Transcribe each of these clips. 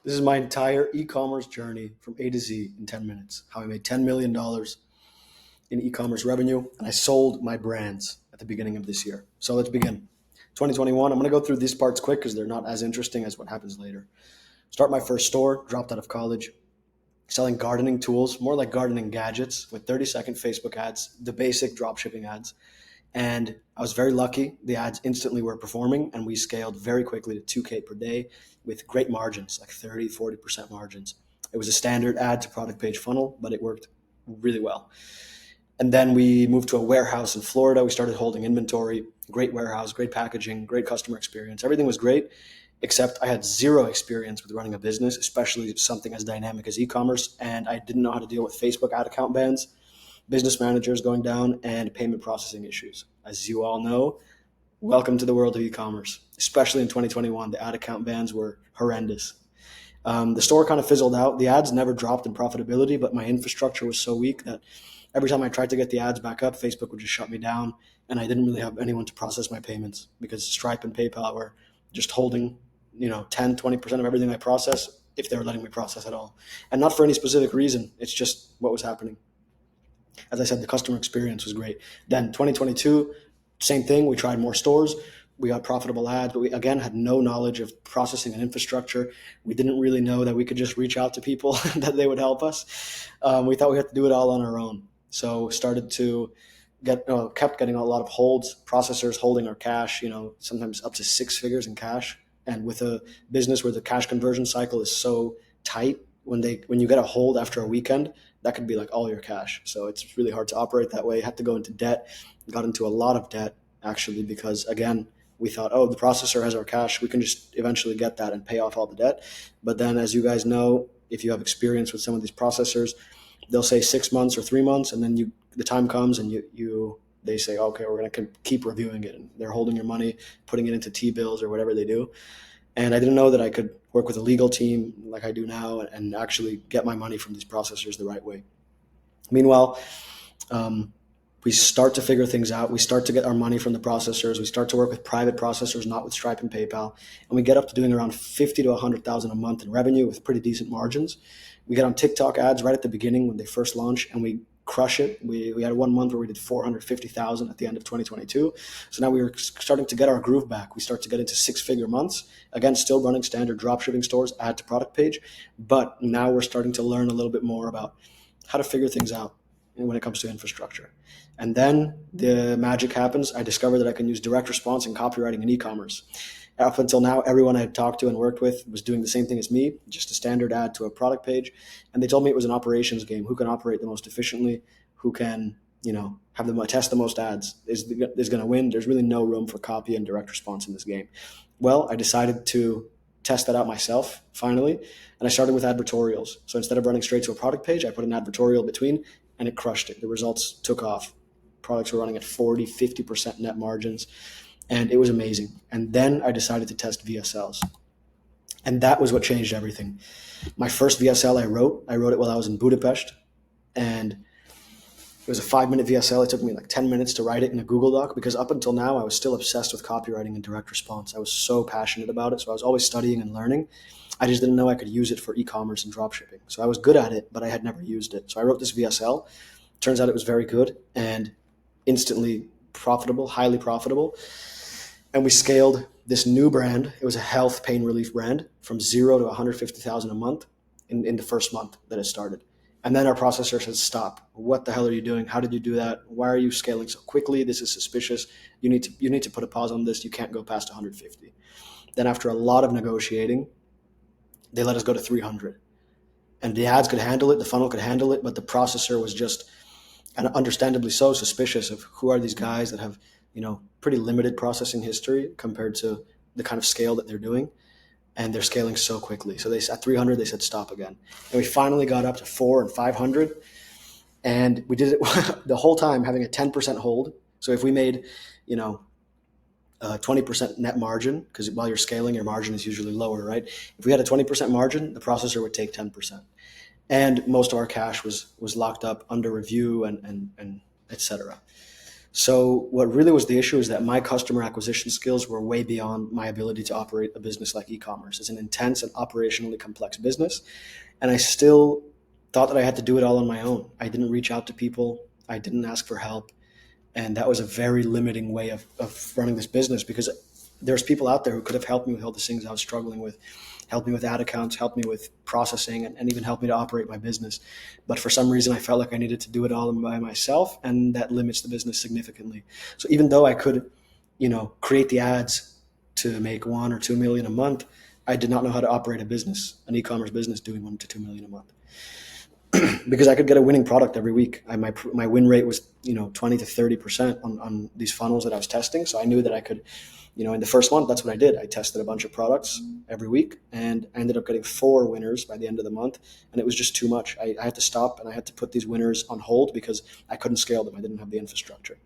This is my entire e-commerce journey from A to Z in 10 minutes. How I made $10 million in e-commerce revenue, and I sold my brands at the beginning of this year. So let's begin. 2021, I'm going to go through these parts quick because they're not as interesting as what happens later. Start my first store, dropped out of college, selling gardening tools, more like gardening gadgets with 30-second Facebook ads, the basic dropshipping ads. And I was very lucky. The ads instantly were performing, and we scaled very quickly to 2K per day with great margins, like 30, 40% margins. It was a standard ad to product page funnel, but it worked really well. And then we moved to a warehouse in Florida. We started holding inventory, great warehouse, great packaging, great customer experience. Everything was great, except I had zero experience with running a business, especially something as dynamic as e-commerce. And I didn't know how to deal with Facebook ad account bans, business managers going down, and payment processing issues. As you all know, welcome to the world of e-commerce, especially in 2021. The ad account bans were horrendous. The store kind of fizzled out. The ads never dropped in profitability, but my infrastructure was so weak that every time I tried to get the ads back up, Facebook would just shut me down, and I didn't really have anyone to process my payments because Stripe and PayPal were just holding, 10, 20% of everything I process if they were letting me process at all. And not for any specific reason. It's just what was happening. As I said, the customer experience was great. Then 2022, same thing. We tried more stores. We got profitable ads, but we again had no knowledge of processing and infrastructure. We didn't really know that we could just reach out to people that they would help us. We thought we had to do it all on our own. So started to kept getting a lot of holds, processors holding our cash, sometimes up to six figures in cash. And with a business where the cash conversion cycle is so tight, when you get a hold after a weekend, that could be like all your cash. So it's really hard to operate that way. Had to go into debt, got into a lot of debt actually, because again, we thought, oh, the processor has our cash. We can just eventually get that and pay off all the debt. But then, as you guys know, if you have experience with some of these processors, they'll say 6 months or 3 months, and then the time comes and they say, okay, we're going to keep reviewing it. And they're holding your money, putting it into T-bills or whatever they do. And I didn't know that I could work with a legal team like I do now and actually get my money from these processors the right way. Meanwhile, we start to figure things out. We start to get our money from the processors. We start to work with private processors, not with Stripe and PayPal. And we get up to doing around 50 to 100,000 a month in revenue with pretty decent margins. We get on TikTok ads right at the beginning when they first launch, and we crush it. We had 1 month where we did 450,000 at the end of 2022. So now we were starting to get our groove back. We start to get into six-figure months. Again, still running standard dropshipping stores, add to product page. But now we're starting to learn a little bit more about how to figure things out when it comes to infrastructure. And then the magic happens. I discovered that I can use direct response and copywriting in e-commerce. Up until now, everyone I had talked to and worked with was doing the same thing as me, just a standard ad to a product page. And they told me it was an operations game. Who can operate the most efficiently? Who can, test the most ads is going to win. There's really no room for copy and direct response in this game. Well, I decided to test that out myself, finally. And I started with advertorials. So instead of running straight to a product page, I put an advertorial between, and it crushed it. The results took off. Products were running at 40, 50% net margins. And it was amazing. And then I decided to test VSLs. And that was what changed everything. My first VSL I wrote it while I was in Budapest. And it was a 5-minute VSL. It took me like 10 minutes to write it in a Google Doc, because up until now, I was still obsessed with copywriting and direct response. I was so passionate about it. So I was always studying and learning. I just didn't know I could use it for e-commerce and dropshipping. So I was good at it, but I had never used it. So I wrote this VSL. Turns out it was very good and instantly profitable, highly profitable. And we scaled this new brand. It was a health pain relief brand from 0 to 150,000 a month in the first month that it started. And then our processor said, stop. What the hell are you doing? How did you do that? Why are you scaling so quickly? This is suspicious. You need to put a pause on this. You can't go past 150. Then after a lot of negotiating, they let us go to 300. And the ads could handle it, the funnel could handle it, but the processor was just, and understandably so, suspicious of who are these guys that have, pretty limited processing history compared to the kind of scale that they're doing. And they're scaling so quickly. So at 300, they said stop again. And we finally got up to 400 and 500. And we did it the whole time having a 10% hold. So if we made, 20% net margin, because while you're scaling, your margin is usually lower, right? If we had a 20% margin, the processor would take 10%. And most of our cash was locked up under review and et cetera. So what really was the issue is that my customer acquisition skills were way beyond my ability to operate a business like e-commerce. It's an intense and operationally complex business. And I still thought that I had to do it all on my own. I didn't reach out to people. I didn't ask for help. And that was a very limiting way of running this business, because there's people out there who could have helped me with all the things I was struggling with, helped me with ad accounts, helped me with processing, and even helped me to operate my business. But for some reason, I felt like I needed to do it all by myself, and that limits the business significantly. So even though I could, create the ads to make 1 or 2 million a month, I did not know how to operate a business, an e-commerce business doing 1 to 2 million a month. Because I could get a winning product every week. My win rate was 20 to 30% on these funnels that I was testing. So I knew that I could, in the first month, that's what I did. I tested a bunch of products every week, and I ended up getting 4 winners by the end of the month. And it was just too much. I had to stop, and I had to put these winners on hold because I couldn't scale them. I didn't have the infrastructure.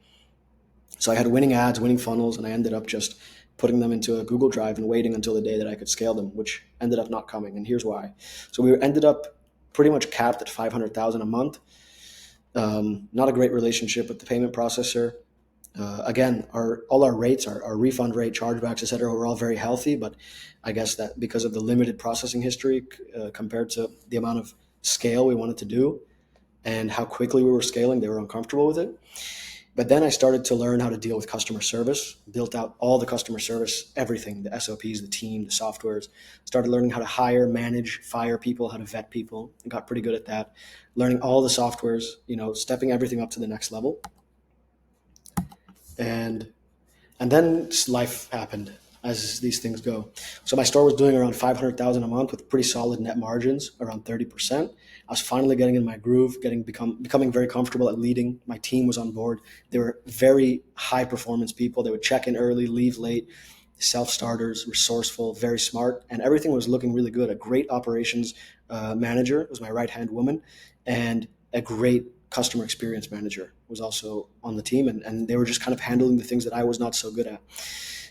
So I had winning ads, winning funnels, and I ended up just putting them into a Google Drive and waiting until the day that I could scale them, which ended up not coming. And here's why. So we ended up pretty much capped at 500,000 a month. Not a great relationship with the payment processor. Again, all our rates, our refund rate, chargebacks, et cetera, were all very healthy. But I guess that because of the limited processing history compared to the amount of scale we wanted to do and how quickly we were scaling, they were uncomfortable with it. But then I started to learn how to deal with customer service, built out all the customer service, everything, the SOPs, the team, the softwares, started learning how to hire, manage, fire people, how to vet people, and got pretty good at that. Learning all the softwares, stepping everything up to the next level. And then life happened, as these things go. So my store was doing around 500,000 a month with pretty solid net margins, around 30%. I was finally getting in my groove, becoming very comfortable at leading. My team was on board. They were very high performance people. They would check in early, leave late, self-starters, resourceful, very smart, and everything was looking really good. A great operations manager was my right-hand woman, and a great customer experience manager was also on the team, and they were just kind of handling the things that I was not so good at.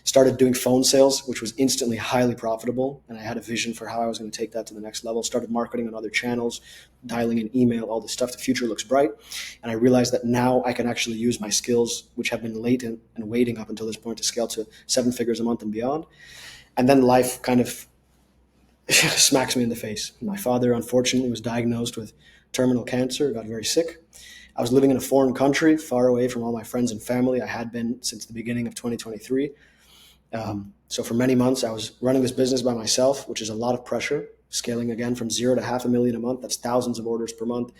Started doing phone sales, which was instantly highly profitable, and I had a vision for how I was going to take that to the next level. Started marketing on other channels, dialing in email, all this stuff. The future looks bright, and I realized that now I can actually use my skills, which have been latent and waiting up until this point, to scale to 7 figures a month and beyond. And then life kind of smacks me in the face. My father, unfortunately, was diagnosed with terminal cancer, got very sick. I was living in a foreign country, far away from all my friends and family. I had been since the beginning of 2023. So for many months, I was running this business by myself, which is a lot of pressure, scaling again from 0 to 500,000 a month. That's thousands of orders per month.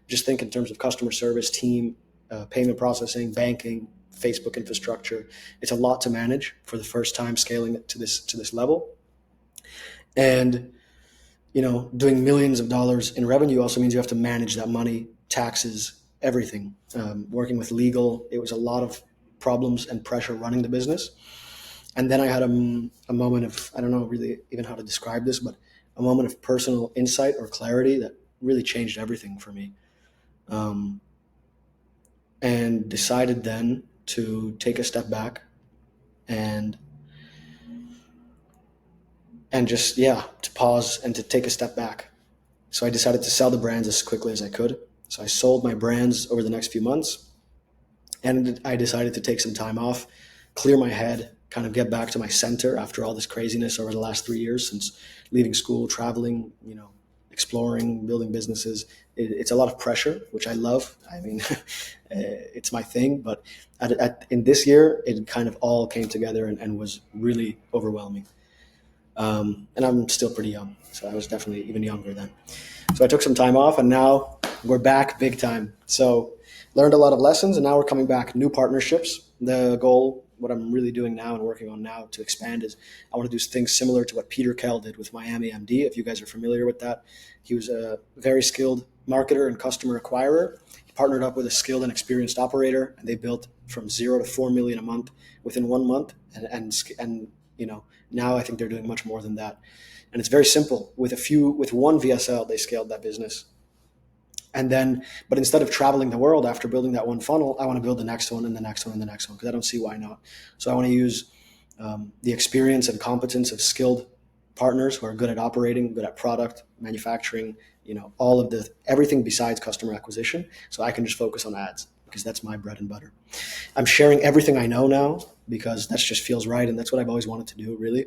Just think in terms of customer service, team, payment processing, banking, Facebook infrastructure. It's a lot to manage for the first time scaling it to this level. And doing millions of dollars in revenue also means you have to manage that money, taxes, everything. Working with legal, it was a lot of problems and pressure running the business. And then I had a moment of, I don't know really even how to describe this, but a moment of personal insight or clarity that really changed everything for me. And decided then to take a step back and just, to pause and to take a step back. So I decided to sell the brands as quickly as I could. So I sold my brands over the next few months, and I decided to take some time off, clear my head, kind of get back to my center after all this craziness over the last 3 years since leaving school, traveling, exploring, building businesses. It's a lot of pressure, which I love. I mean, it's my thing. But in this year, it kind of all came together and was really overwhelming. And I'm still pretty young, so I was definitely even younger then. So I took some time off, and now we're back big time. So learned a lot of lessons, and now we're coming back. New partnerships. The goal, what I'm really doing now and working on now to expand, is I want to do things similar to what Peter Kell did with Miami MD. If you guys are familiar with that, he was a very skilled marketer and customer acquirer. He partnered up with a skilled and experienced operator, and they built from 0 to 4 million a month within 1 month. And now I think they're doing much more than that. And it's very simple. With one VSL, they scaled that business. But instead of traveling the world after building that one funnel, I want to build the next one and the next one and the next one, because I don't see why not. So I want to use the experience and competence of skilled partners who are good at operating, good at product, manufacturing, everything besides customer acquisition. So I can just focus on ads. because that's my bread and butter. I'm sharing everything I know now because that just feels right, and that's what I've always wanted to do, really.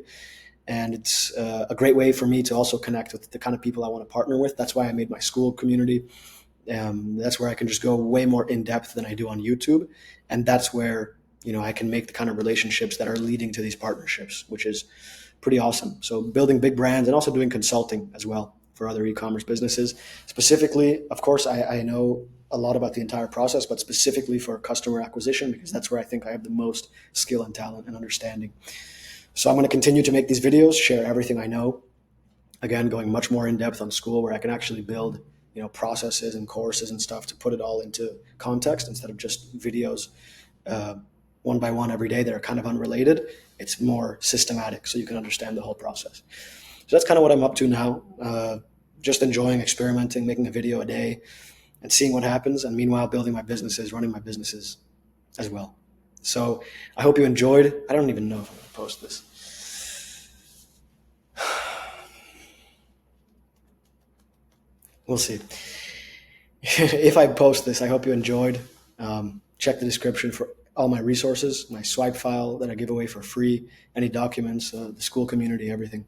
And it's a great way for me to also connect with the kind of people I want to partner with. That's why I made my school community. That's where I can just go way more in depth than I do on YouTube. And that's where, I can make the kind of relationships that are leading to these partnerships, which is pretty awesome. So building big brands and also doing consulting as well for other e-commerce businesses. Specifically, of course, I know a lot about the entire process, but specifically for customer acquisition, because that's where I think I have the most skill and talent and understanding. So I'm going to continue to make these videos, share everything I know. Again, going much more in depth on school, where I can actually build, processes and courses and stuff to put it all into context instead of just videos one by one every day that are kind of unrelated. It's more systematic, so you can understand the whole process. So that's kind of what I'm up to now. Just enjoying experimenting, making a video a day, and seeing what happens. And meanwhile, building my businesses, running my businesses as well. So I hope you enjoyed. I don't even know if I'm going to post this. We'll see. If I post this, I hope you enjoyed. Check the description for all my resources, my swipe file that I give away for free, any documents, the school community, everything.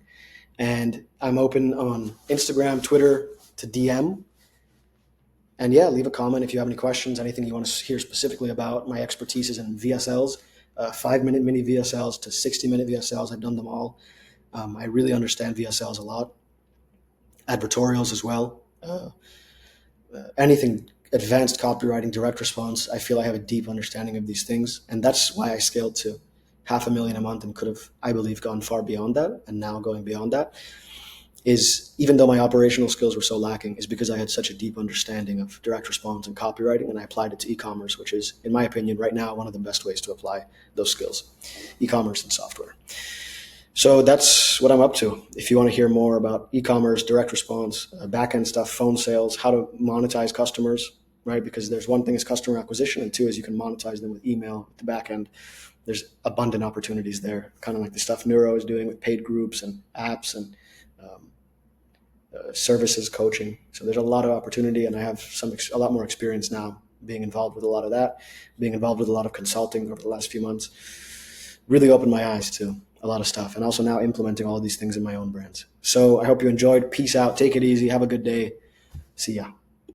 And I'm open on Instagram, Twitter to DM. And yeah, leave a comment if you have any questions, anything you want to hear specifically about. My expertise is in VSLs, 5-minute mini VSLs to 60-minute VSLs. I've done them all. I really understand VSLs a lot. Advertorials as well. Anything advanced copywriting, direct response. I feel I have a deep understanding of these things. And that's why I scaled to $500,000 a month and could have, I believe, gone far beyond that. And now going beyond that is, even though my operational skills were so lacking, is because I had such a deep understanding of direct response and copywriting, and I applied it to e-commerce, which is, in my opinion, right now, one of the best ways to apply those skills, e-commerce and software. So that's what I'm up to. If you want to hear more about e-commerce, direct response, back-end stuff, phone sales, how to monetize customers, right? Because there's one thing is customer acquisition, and two is you can monetize them with email at the back end. There's abundant opportunities there, kind of like the stuff Neuro is doing with paid groups and apps and services, coaching. So there's a lot of opportunity, and I have a lot more experience now being involved with a lot of that, being involved with a lot of consulting over the last few months. Really opened my eyes to a lot of stuff, and also now implementing all of these things in my own brands. So I hope you enjoyed. Peace out. Take it easy. Have a good day. See ya.